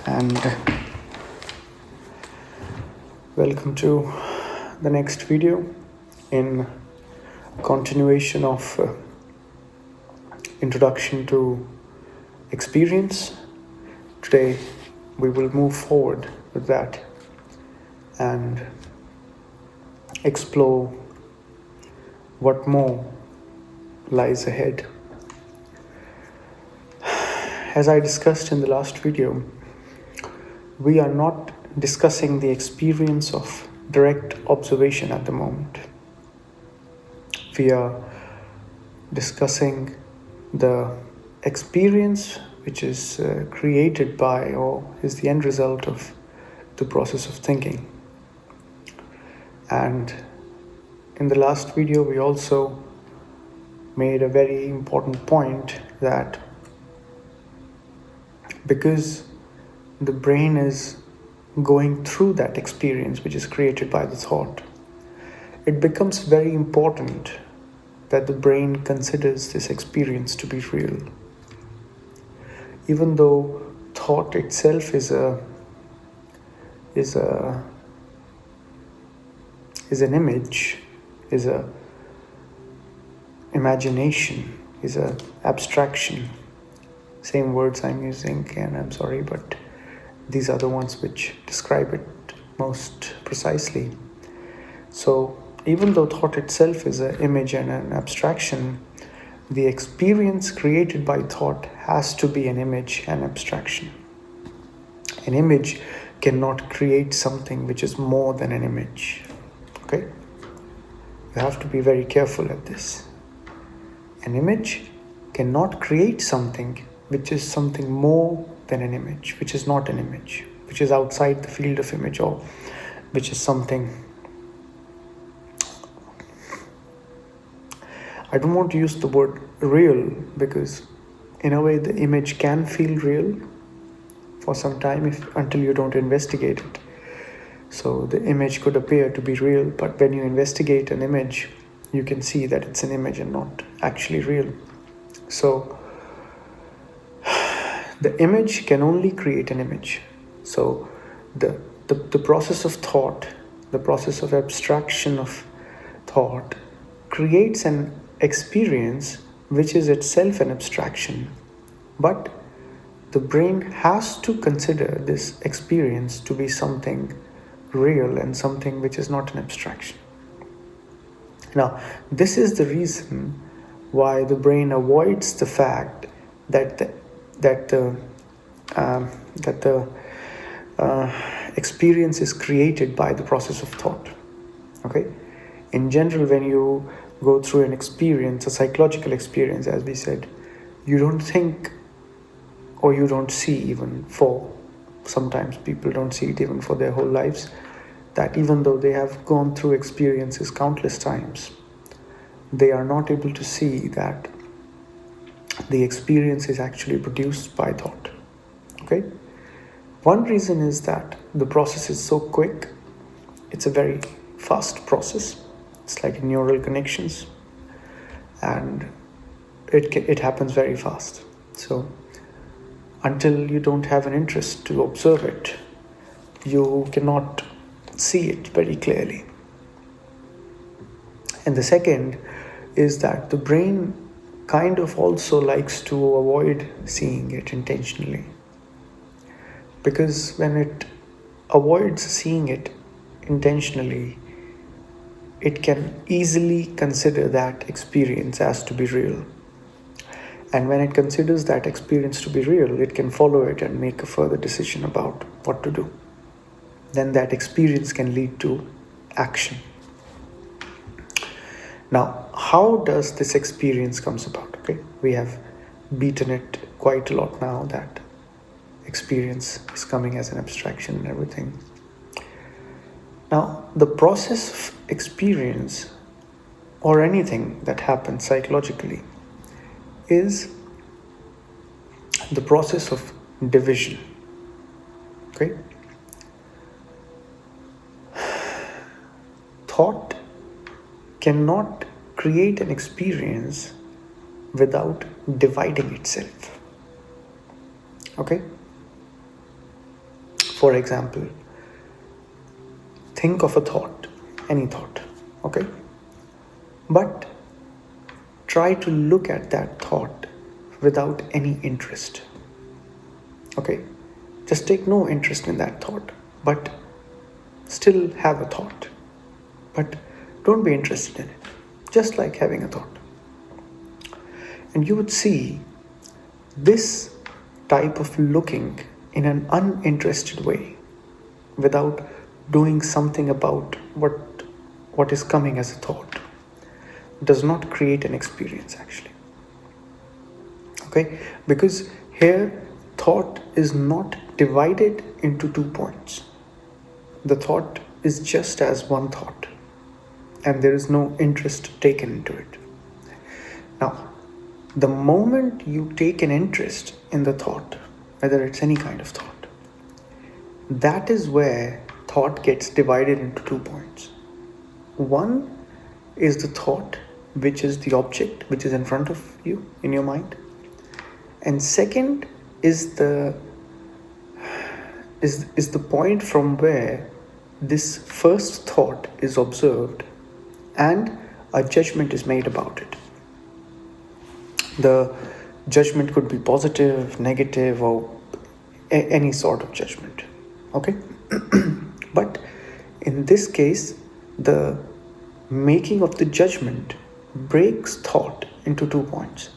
and welcome to the next video in continuation of introduction to experience. Today we will move forward with that and explore what more lies ahead. As I discussed in the last video, we are not discussing the experience of direct observation at the moment. We are discussing the experience which is created by or is the end result of the process of thinking. And in the last video, we also made a very important point that because the brain is going through that experience which is created by the thought, it becomes very important that the brain considers this experience to be real. Even though thought itself is an image, is a imagination, is a abstraction. Same words I'm using, and I'm sorry, but these are the ones which describe it most precisely. So even though thought itself is an image and an abstraction, the experience created by thought has to be an image and abstraction. An image cannot create something which is more than an image. Okay? You have to be very careful at this. An image cannot create something which is something more than an image, which is not an image, which is outside the field of image, or which is something. I don't want to use the word real because in a way the image can feel real for some time until you don't investigate it. So the image could appear to be real, but when you investigate an image, you can see that it's an image and not actually real. So the image can only create an image. So the process of thought, the process of abstraction of thought creates an experience which is itself an abstraction. But the brain has to consider this experience to be something real and something which is not an abstraction. Now, this is the reason why the brain avoids the fact that the experience is created by the process of thought. Okay? In general, when you go through an experience, a psychological experience, as we said, you don't think or you don't see, even for sometimes people don't see it even for their whole lives, that even though they have gone through experiences countless times, they are not able to see that the experience is actually produced by thought. Okay? One reason is that the process is so quick. It's a very fast process. It's like neural connections, and it happens very fast. So until you don't have an interest to observe it, you cannot see it very clearly. And the second is that the brain kind of also likes to avoid seeing it intentionally, because when it avoids seeing it intentionally, it can easily consider that experience as to be real. And when it considers that experience to be real, it can follow it and make a further decision about what to do. Then that experience can lead to action. Now, how does this experience comes about? Okay, we have beaten it quite a lot now that experience is coming as an abstraction and everything. Now, the process of experience or anything that happens psychologically is the process of division. Okay? Thought cannot create an experience without dividing itself. Okay? For example, think of a thought, any thought, okay? But try to look at that thought without any interest, okay? Just take no interest in that thought, but still have a thought. But don't be interested in it, just like having a thought. And you would see this type of looking in an uninterested way, without doing something about what is coming as a thought, does not create an experience actually. Okay? Because here thought is not divided into 2 points. The thought is just as one thought, and there is no interest taken into it. Now, the moment you take an interest in the thought, whether it's any kind of thought, that is where thought gets divided into 2 points. One is the thought, which is the object which is in front of you in your mind, and second is the point from where this first thought is observed and a judgment is made about it. The judgment could be positive, negative, or any sort of judgment. Okay? But in this case, the making of the judgment breaks thought into 2 points.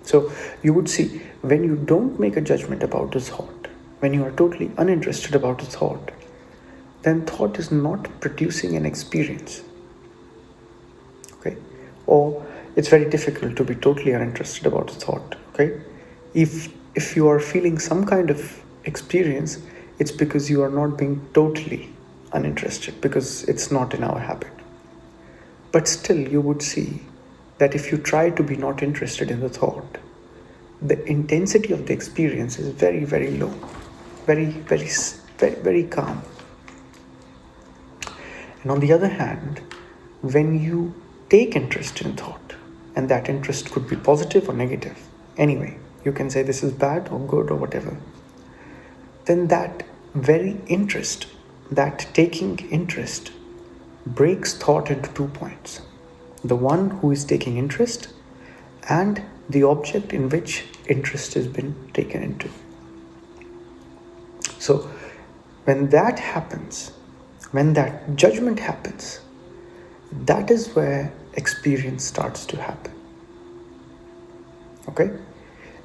So you would see, when you don't make a judgment about the thought, when you are totally uninterested about the thought, then thought is not producing an experience. Okay? Or it's very difficult to be totally uninterested about the thought. Okay? If you are feeling some kind of experience, it's because you are not being totally uninterested, because it's not in our habit. But still, you would see that if you try to be not interested in the thought, the intensity of the experience is very, very low, very, very, very, very calm. And on the other hand, when you take interest in thought, and that interest could be positive or negative, anyway, you can say this is bad or good or whatever, then that very interest, that taking interest, breaks thought into 2 points. The one who is taking interest and the object in which interest has been taken into. So when that happens, when that judgment happens, that is where experience starts to happen. Okay?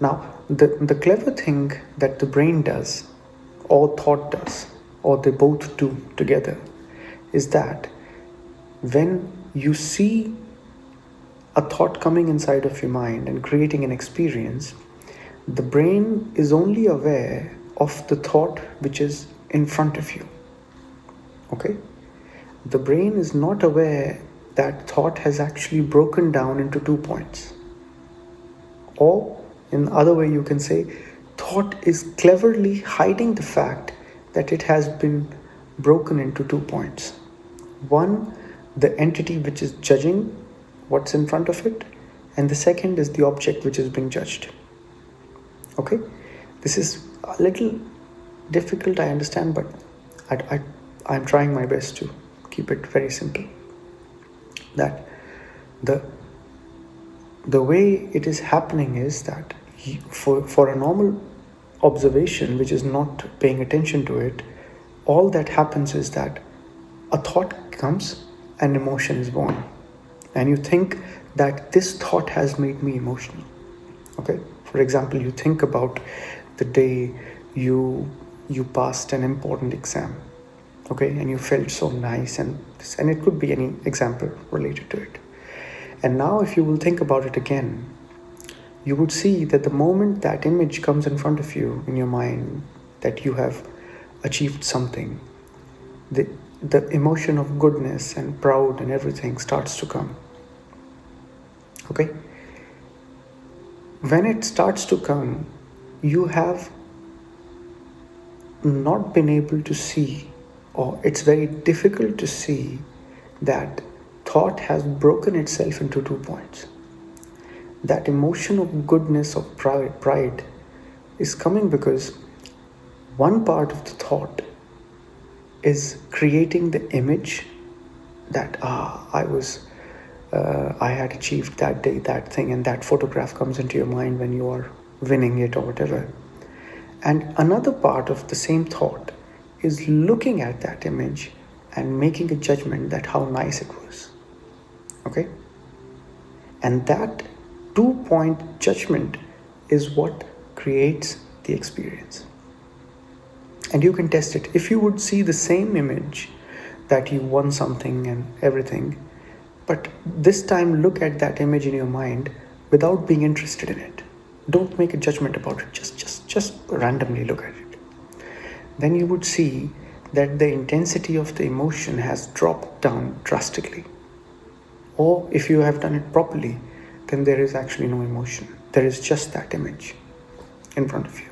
Now, the clever thing that the brain does, or thought does, or they both do together, is that when you see a thought coming inside of your mind and creating an experience, the brain is only aware of the thought which is in front of you. Okay? The brain is not aware that thought has actually broken down into 2 points. Or, in other way you can say, thought is cleverly hiding the fact that it has been broken into 2 points. One, the entity which is judging what's in front of it, and the second is the object which is being judged. Okay? This is a little difficult, I understand, but I'm trying my best to keep it very simple. That the way it is happening is that for a normal observation which is not paying attention to it, all that happens is that a thought comes and emotion is born, and you think that this thought has made me emotional. Okay? For example, you think about the day you passed an important exam, okay, and you felt so nice, and it could be any example related to it. And now if you will think about it again, you would see that the moment that image comes in front of you in your mind, that you have achieved something, the emotion of goodness and proud and everything starts to come. Okay? When it starts to come, you have not been able to see, or it's very difficult to see, that thought has broken itself into 2 points. That emotion of goodness, of pride is coming because one part of the thought is creating the image that I had achieved that day that thing, and that photograph comes into your mind when you are winning it or whatever. And another part of the same thought is looking at that image and making a judgment that how nice it was. Okay? And that 2-point judgment is what creates the experience. And you can test it. If you would see the same image that you won something and everything, but this time look at that image in your mind without being interested in it. Don't make a judgment about it. Just randomly look at it. Then you would see that the intensity of the emotion has dropped down drastically. Or if you have done it properly, then there is actually no emotion. There is just that image in front of you.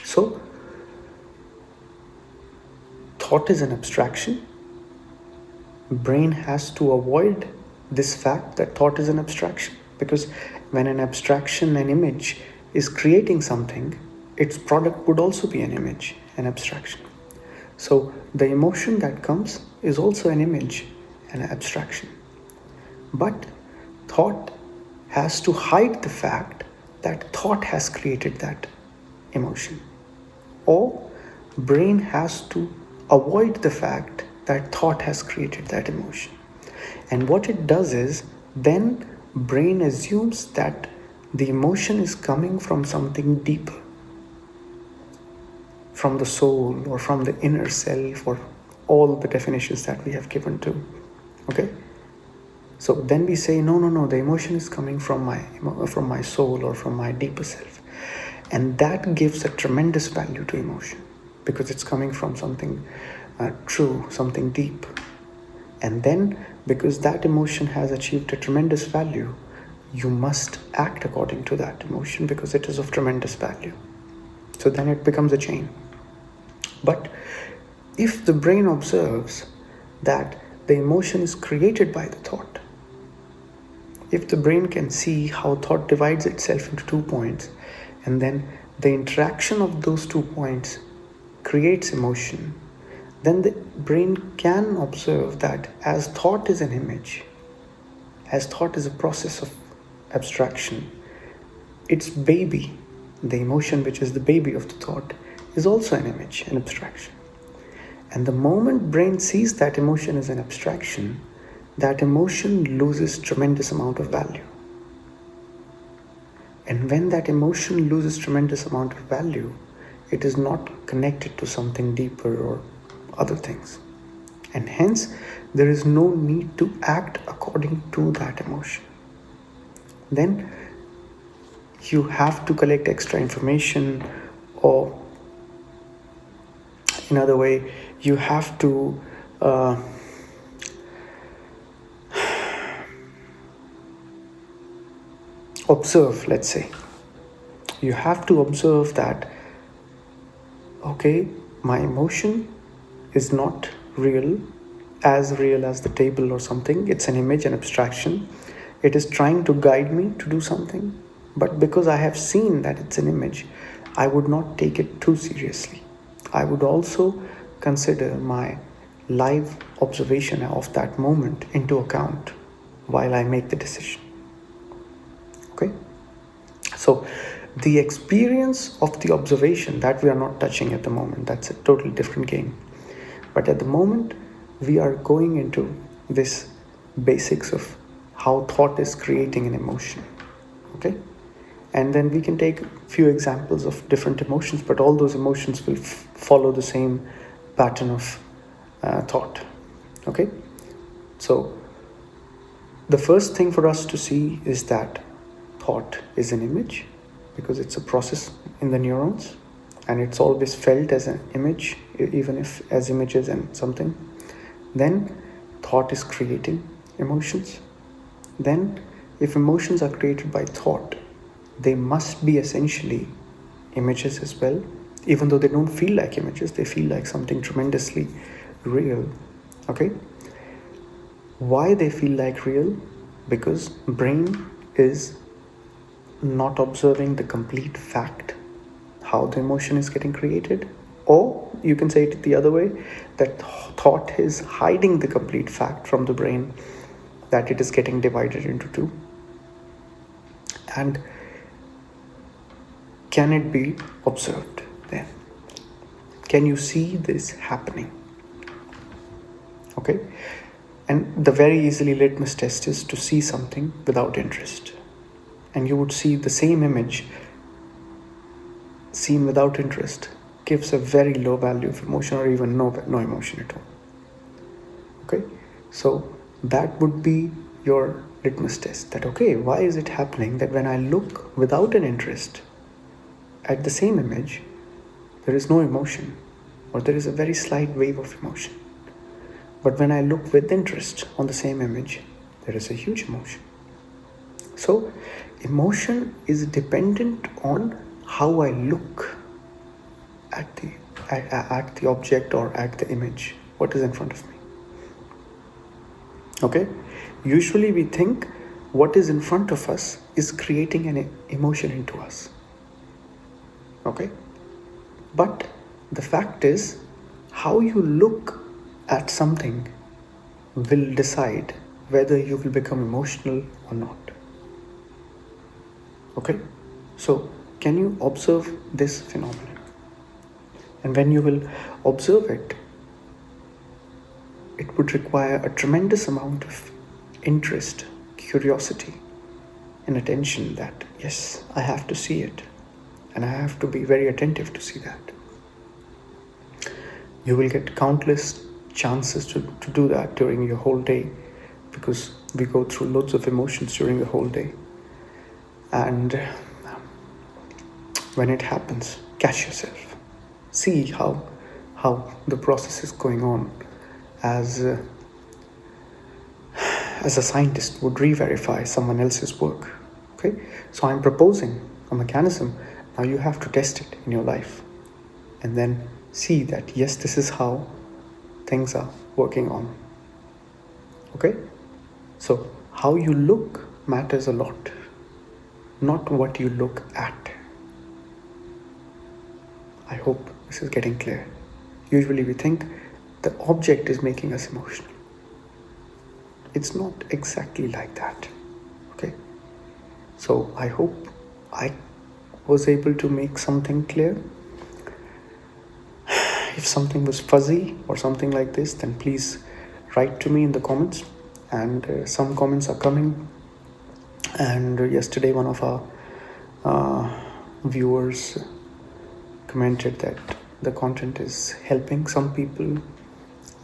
So, thought is an abstraction. Brain has to avoid this fact that thought is an abstraction, because when an abstraction, an image, is creating something, its product would also be an image, an abstraction. So the emotion that comes is also an image, an abstraction. But thought has to hide the fact that thought has created that emotion. Or brain has to avoid the fact that thought has created that emotion. And what it does is, then brain assumes that the emotion is coming from something deeper, from the soul or from the inner self, or all the definitions that we have given to. Okay? So then we say, no, the emotion is coming from my soul or from my deeper self. And that gives a tremendous value to emotion, because it's coming from something true, something deep. And then, because that emotion has achieved a tremendous value, you must act according to that emotion because it is of tremendous value. So then it becomes a chain. But if the brain observes that the emotion is created by the thought, if the brain can see how thought divides itself into 2 points, and then the interaction of those 2 points creates emotion, then the brain can observe that as thought is an image, as thought is a process of abstraction, its baby, the emotion which is the baby of the thought, is also an image, an abstraction. And the moment brain sees that emotion as an abstraction, that emotion loses tremendous amount of value. And when that emotion loses tremendous amount of value, it is not connected to something deeper or other things. And hence, there is no need to act according to that emotion. Then you have to collect extra information, or in other way, you have to observe, let's say. You have to observe that, okay, my emotion is not real as the table or something. It's an image, an abstraction. It is trying to guide me to do something. But because I have seen that it's an image, I would not take it too seriously. I would also consider my live observation of that moment into account while I make the decision. Okay? So the experience of the observation, that we are not touching at the moment, that's a totally different game. But at the moment, we are going into this basics of how thought is creating an emotion. Okay? And then we can take a few examples of different emotions, but all those emotions will follow the same pattern of thought. Okay? So the first thing for us to see is that thought is an image, because it's a process in the neurons, and it's always felt as an image, even if as images and something. Then thought is creating emotions. Then if emotions are created by thought, they must be essentially images as well. Even though they don't feel like images, they feel like something tremendously real. Okay? Why they feel like real? Because brain is not observing the complete fact, how the emotion is getting created. Or you can say it the other way, that thought is hiding the complete fact from the brain, that it is getting divided into two. And can it be observed then? Can you see this happening? Okay? And the very easily litmus test is to see something without interest. And you would see the same image seen without interest gives a very low value of emotion, or even no emotion at all. Okay? So that would be your litmus test, that okay, why is it happening that when I look without an interest at the same image, there is no emotion, or there is a very slight wave of emotion. But when I look with interest on the same image, there is a huge emotion. So emotion is dependent on how I look at the object or at the image, what is in front of me. Okay? Usually we think what is in front of us is creating an emotion into us. Okay? But the fact is, how you look at something will decide whether you will become emotional or not. Okay? So, can you observe this phenomenon? And when you will observe it, it would require a tremendous amount of interest, curiosity, and attention that, yes, I have to see it. And I have to be very attentive to see that. You will get countless chances to do that during your whole day, because we go through loads of emotions during the whole day. And when it happens, catch yourself. See how the process is going on, as a scientist would re-verify someone else's work. Okay? So I'm proposing a mechanism. Now you have to test it in your life, and then see that, yes, this is how things are working on. Okay? So how you look matters a lot, not what you look at. I hope this is getting clear. Usually we think the object is making us emotional. It's not exactly like that. Okay? So I hope I was able to make something clear. If something was fuzzy or something like this, then please write to me in the comments. And some comments are coming. And yesterday one of our viewers commented that the content is helping some people,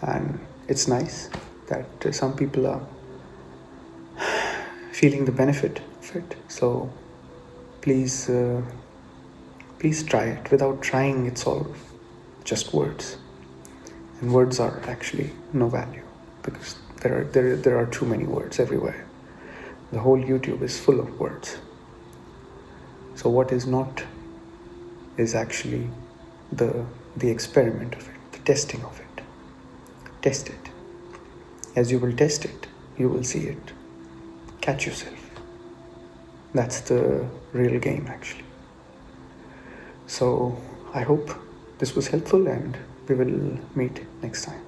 and it's nice that some people are feeling the benefit of it. So please try it. Without trying, it's all just words, and words are actually no value, because there are too many words everywhere. The whole YouTube is full of words. So what is not is actually the experiment of it, the testing of it. Test it. As you will test it, you will see it. Catch yourself. That's the real game, actually. So I hope this was helpful, and we will meet next time.